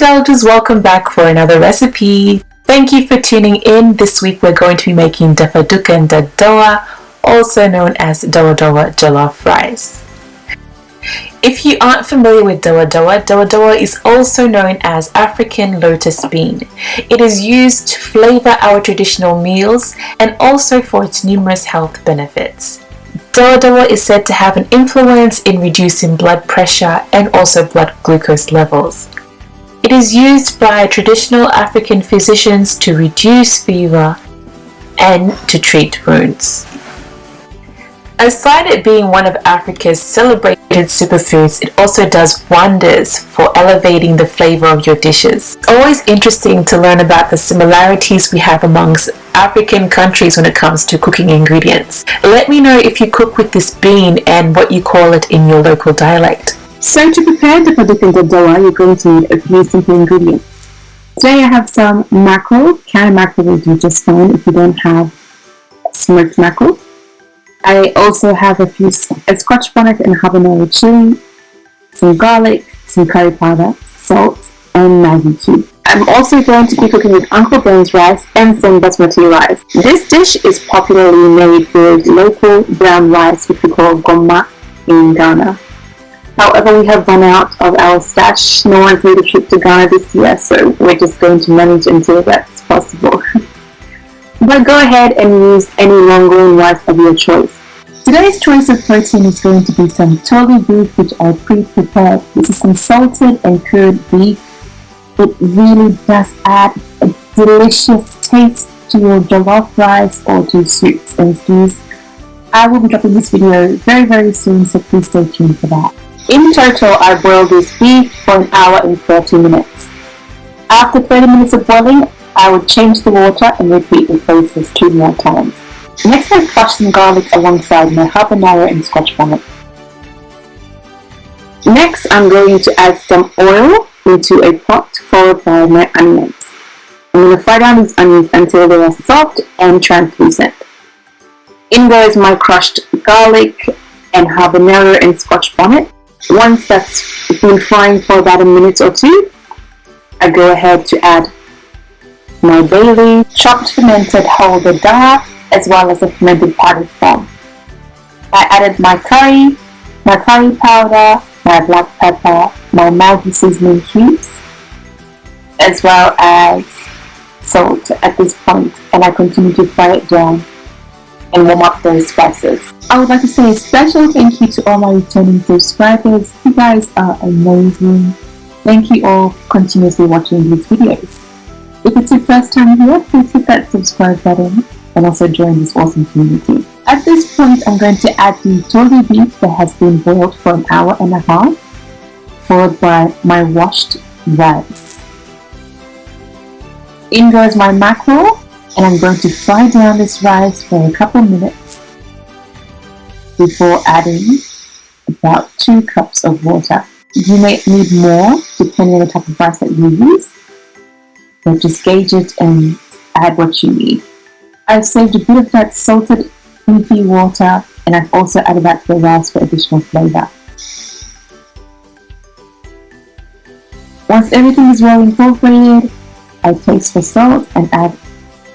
Indulgers, welcome back for another recipe. Thank you for tuning in. This week we're going to be making dafaduka and dawa, also known as dawa jollof rice. If you aren't familiar with dawa is also known as African lotus bean. It is used to flavor our traditional meals and also for its numerous health benefits. Dawa is said to have an influence in reducing blood pressure and also blood glucose levels. It is used by traditional African physicians to reduce fever and to treat wounds. Aside it being one of Africa's celebrated superfoods, it also does wonders for elevating the flavor of your dishes. It's always interesting to learn about the similarities we have amongst African countries when it comes to cooking ingredients. Let me know if you cook with this bean and what you call it in your local dialect. So to prepare dafaduka and dawa, you're going to need a few simple ingredients. Today I have some mackerel. Canned mackerel will do just fine if you don't have smoked mackerel. I also have a scotch bonnet and habanero chili, some garlic, some curry powder, salt, and Maggi cubes. I'm also going to be cooking with Uncle Ben's rice and some Basmati rice. This dish is popularly made with local brown rice, which we call goma in Ghana. However, we have run out of our stash. No one's made a trip to Ghana this year, so we're just going to manage until that's possible. But go ahead and use any long grain rice of your choice. Today's choice of protein is going to be some Tooloo beef, which I pre-prepared. This is some salted and cured beef. It really does add a delicious taste to your jollof rice or to soups and stews. I will be dropping this video very soon, so please stay tuned for that. In total, I boiled this beef for an hour and 30 minutes. After 30 minutes of boiling, I would change the water and repeat the process 2 more times. Next, I crush some garlic alongside my habanero and scotch bonnet. Next, I'm going to add some oil into a pot, followed by my onions. I'm going to fry down these onions until they are soft and translucent. In goes my crushed garlic and habanero and scotch bonnet. Once that's been frying for about a minute or 2, I go ahead to add my bay leaf, chopped fermented whole dawa, as well as a fermented powdered form. I added my curry powder, my black pepper, my Maggi seasoning cubes, as well as salt at this point, and I continue to fry it down and warm up those spices. I would like to say a special thank you to all my returning subscribers. You guys are amazing. Thank you all for continuously watching these videos. If it's your first time here, please hit that subscribe button and also join this awesome community. At this point, I'm going to add the Tooloo beef that has been boiled for an hour and a half, followed by my washed rice. In goes my mackerel, and I'm going to fry down this rice for a couple minutes before adding about 2 cups of water. You may need more depending on the type of rice that you use, but just gauge it and add what you need. I've saved a bit of that salted beefy water, and I've also added that to the rice for additional flavor. Once everything is well incorporated, I taste for salt and add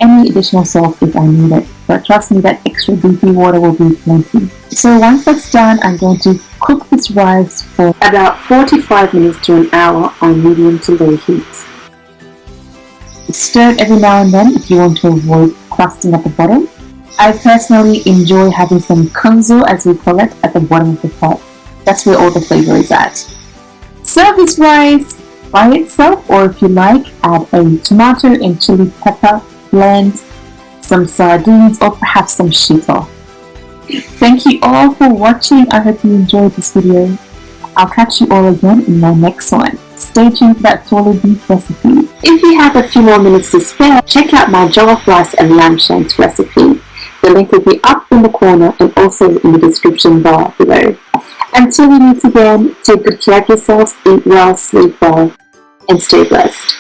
any additional salt if I need it, but trust me, that extra beefy water will be plenty. So once that's done, I'm going to cook this rice for about 45 minutes to an hour on medium to low heat. Stir it every now and then if you want to avoid crusting at the bottom. I personally enjoy having some kunzu, as we call it, at the bottom of the pot. That's where all the flavor is at. Serve this rice by itself, or if you like, add a tomato and chili pepper blend, some sardines, or perhaps some shito. Thank you all for watching. I hope you enjoyed this video. I'll catch you all again in my next one. Stay tuned for that Tooloo beef recipe. If you have a few more minutes to spare, check out my jollof rice and lamb shanks recipe. The link will be up in the corner and also in the description bar below. Until we meet again, take good care of yourselves, eat well, sleep well, and stay blessed.